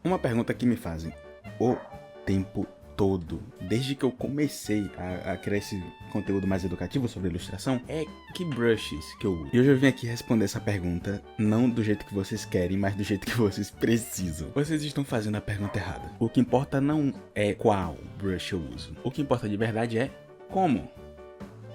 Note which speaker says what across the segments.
Speaker 1: Uma pergunta que me fazem o tempo todo, desde que eu comecei a criar esse conteúdo mais educativo sobre ilustração, é que brushes que eu uso. E hoje eu vim aqui responder essa pergunta, não do jeito que vocês querem, mas do jeito que vocês precisam. Vocês estão fazendo a pergunta errada. O que importa não é qual brush eu uso. O que importa de verdade é como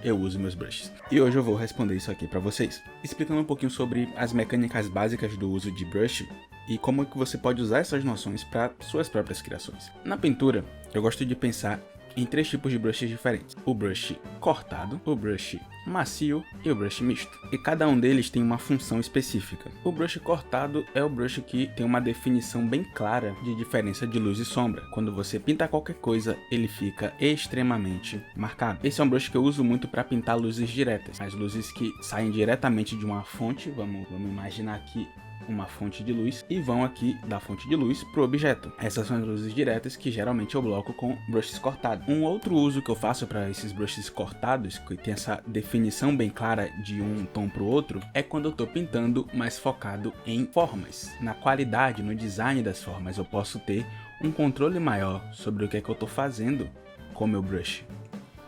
Speaker 1: eu uso meus brushes. E hoje eu vou responder isso aqui pra vocês, explicando um pouquinho sobre as mecânicas básicas do uso de brush e como é que você pode usar essas noções para suas próprias criações. Na pintura, eu gosto de pensar em 3 tipos de brushes diferentes: o brush cortado, o brush macio e o brush misto. E cada um deles tem uma função específica. O brush cortado é o brush que tem uma definição bem clara de diferença de luz e sombra. Quando você pinta qualquer coisa, ele fica extremamente marcado. Esse é um brush que eu uso muito para pintar luzes diretas, as luzes que saem diretamente de uma fonte. Vamos imaginar aqui uma fonte de luz e vão aqui da fonte de luz para o objeto. Essas são as luzes diretas que geralmente eu bloco com brushes cortados. Um outro uso que eu faço para esses brushes cortados, que tem essa definição bem clara de um tom para o outro, é quando eu estou pintando mais focado em formas, na qualidade, no design das formas. Eu posso ter um controle maior sobre o que é que eu estou fazendo com o meu brush.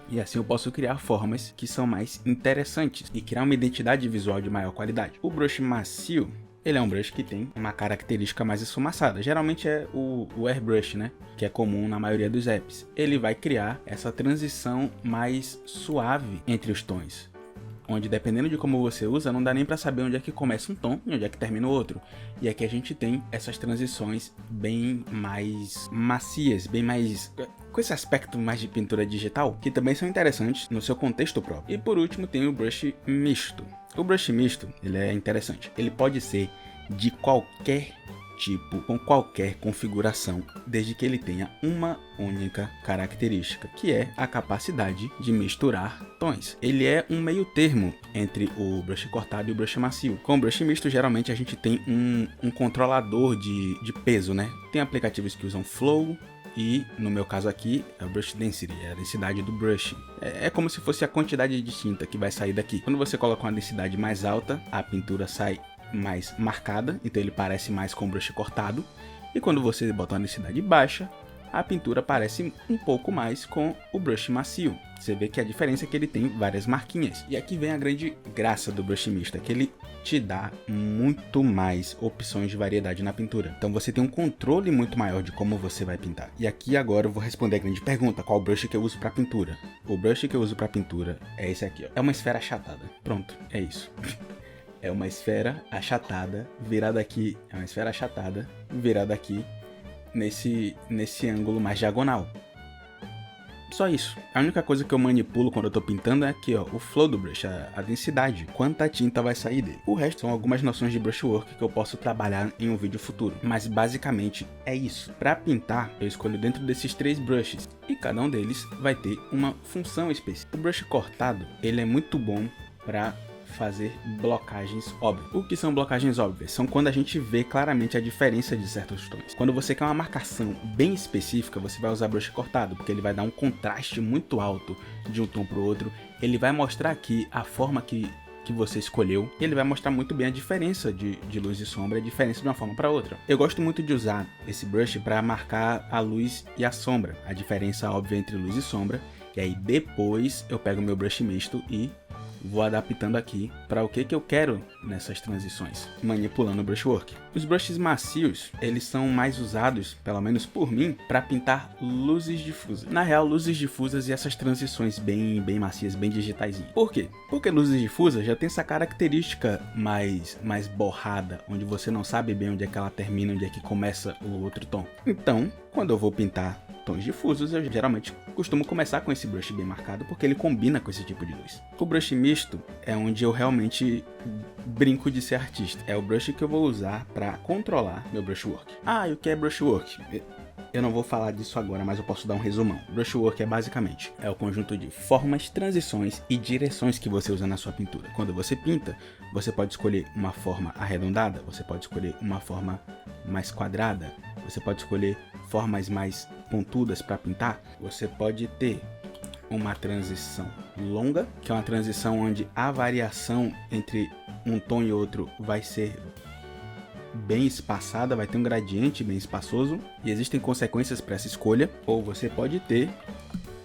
Speaker 1: E assim eu posso criar formas que são mais interessantes e criar uma identidade visual de maior qualidade. O brush macio, ele é um brush que tem uma característica mais esfumaçada. Geralmente é o airbrush, né? Que é comum na maioria dos apps. Ele vai criar essa transição mais suave entre os tons, onde dependendo de como você usa, não dá nem pra saber onde é que começa um tom e onde é que termina o outro. E aqui a gente tem essas transições bem mais macias, bem mais com esse aspecto mais de pintura digital, que também são interessantes no seu contexto próprio. E por último tem o brush misto. O brush misto, ele é interessante. Ele pode ser de qualquer tipo, com qualquer configuração, desde que ele tenha uma única característica, que é a capacidade de misturar tons. Ele é um meio termo entre o brush cortado e o brush macio. Com o brush misto, geralmente a gente tem um controlador de peso, né? Tem aplicativos que usam flow, e no meu caso aqui é o brush density, é a densidade do brush. É como se fosse a quantidade de tinta que vai sair daqui. Quando você coloca uma densidade mais alta, a pintura sai mais marcada, então ele parece mais com o brush cortado. E quando você bota uma densidade baixa, a pintura parece um pouco mais com o brush macio. Você vê que a diferença é que ele tem várias marquinhas. E aqui vem a grande graça do brush misto, é que ele te dá muito mais opções de variedade na pintura. Então você tem um controle muito maior de como você vai pintar. E aqui agora eu vou responder a grande pergunta: qual brush que eu uso para pintura? O brush que eu uso para pintura é esse aqui, ó. É uma esfera achatada. Pronto, é isso. É uma esfera achatada, virada aqui. É uma esfera achatada, virada aqui nesse ângulo mais diagonal. Só isso. A única coisa que eu manipulo quando eu tô pintando é aqui, ó, o flow do brush, a densidade, quanta tinta vai sair dele. O resto são algumas noções de brushwork que eu posso trabalhar em um vídeo futuro. Mas basicamente é isso. Para pintar, eu escolho dentro desses 3 brushes e cada um deles vai ter uma função específica. O brush cortado, ele é muito bom para fazer blocagens óbvias. O que são blocagens óbvias? São quando a gente vê claramente a diferença de certos tons. Quando você quer uma marcação bem específica, você vai usar brush cortado, porque ele vai dar um contraste muito alto de um tom para o outro. Ele vai mostrar aqui a forma que você escolheu, e ele vai mostrar muito bem a diferença de luz e sombra, a diferença de uma forma para outra. Eu gosto muito de usar esse brush para marcar a luz e a sombra, a diferença óbvia entre luz e sombra, e aí depois eu pego meu brush misto e vou adaptando aqui para o que eu quero nessas transições, manipulando o brushwork. Os brushes macios, eles são mais usados, pelo menos por mim, para pintar luzes difusas. Na real, luzes difusas e essas transições bem macias, bem digitais. Por quê? Porque luzes difusas já tem essa característica mais borrada, onde você não sabe bem onde é que ela termina, onde é que começa o outro tom. Então, quando eu vou pintar tons difusos, eu geralmente costumo começar com esse brush bem marcado, porque ele combina com esse tipo de luz. O brush misto é onde eu realmente brinco de ser artista. É o brush que eu vou usar para controlar meu brushwork. E o que é brushwork? Eu não vou falar disso agora, mas eu posso dar um resumão. Brushwork é basicamente o conjunto de formas, transições e direções que você usa na sua pintura. Quando você pinta, você pode escolher uma forma arredondada, você pode escolher uma forma mais quadrada, você pode escolher formas mais pontudas para pintar. Você pode ter uma transição longa, que é uma transição onde a variação entre um tom e outro vai ser bem espaçada, vai ter um gradiente bem espaçoso e existem consequências para essa escolha, ou você pode ter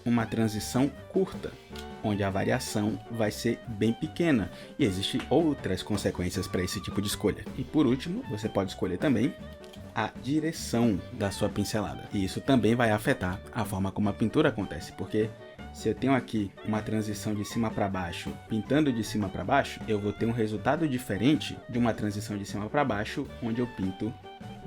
Speaker 1: uma transição curta, onde a variação vai ser bem pequena e existem outras consequências para esse tipo de escolha. E por último, você pode escolher também a direção da sua pincelada, e isso também vai afetar a forma como a pintura acontece, porque se eu tenho aqui uma transição de cima para baixo, pintando de cima para baixo, eu vou ter um resultado diferente de uma transição de cima para baixo, onde eu pinto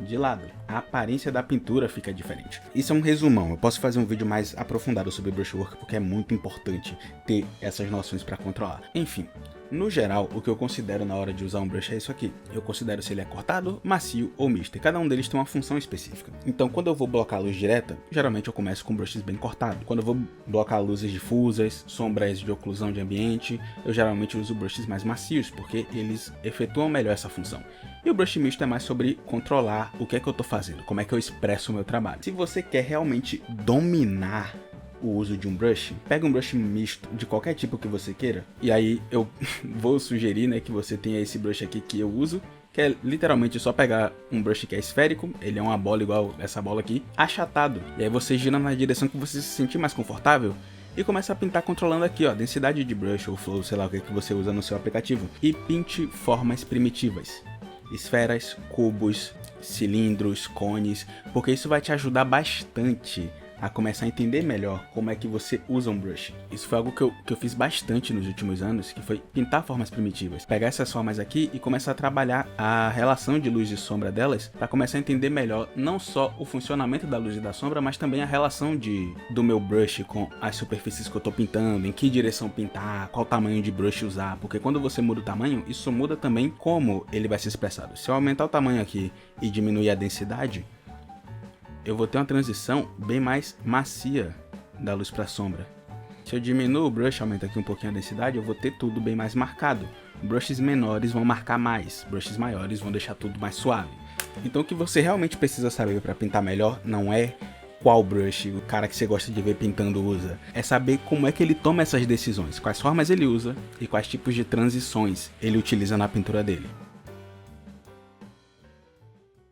Speaker 1: de lado. A aparência da pintura fica diferente. Isso é um resumão, eu posso fazer um vídeo mais aprofundado sobre brushwork, porque é muito importante ter essas noções para controlar. Enfim, no geral, o que eu considero na hora de usar um brush é isso aqui. Eu considero se ele é cortado, macio ou misto, e cada um deles tem uma função específica. Então, quando eu vou blocar a luz direta, geralmente eu começo com brushes bem cortados. Quando eu vou blocar luzes difusas, sombras de oclusão de ambiente, eu geralmente uso brushes mais macios, porque eles efetuam melhor essa função. E o brush misto é mais sobre controlar o que é que eu tô fazendo, como é que eu expresso o meu trabalho. Se você quer realmente dominar o uso de um brush, pega um brush misto de qualquer tipo que você queira, e aí eu vou sugerir, né, que você tenha esse brush aqui que eu uso, que é literalmente só pegar um brush que é esférico, ele é uma bola igual essa bola aqui, achatado, e aí você gira na direção que você se sentir mais confortável, e começa a pintar controlando aqui, ó, densidade de brush ou flow, sei lá o que você usa no seu aplicativo, e pinte formas primitivas, esferas, cubos, cilindros, cones, porque isso vai te ajudar bastante a começar a entender melhor como é que você usa um brush. Isso foi algo que eu fiz bastante nos últimos anos, que foi pintar formas primitivas. Pegar essas formas aqui e começar a trabalhar a relação de luz e sombra delas, para começar a entender melhor não só o funcionamento da luz e da sombra, mas também a relação do meu brush com as superfícies que eu tô pintando, em que direção pintar, qual tamanho de brush usar, porque quando você muda o tamanho, isso muda também como ele vai ser expressado. Se eu aumentar o tamanho aqui e diminuir a densidade, eu vou ter uma transição bem mais macia da luz para a sombra. Se eu diminuo o brush, aumento aqui um pouquinho a densidade, eu vou ter tudo bem mais marcado. Brushes menores vão marcar mais, brushes maiores vão deixar tudo mais suave. Então o que você realmente precisa saber para pintar melhor não é qual brush o cara que você gosta de ver pintando usa, é saber como é que ele toma essas decisões, quais formas ele usa e quais tipos de transições ele utiliza na pintura dele.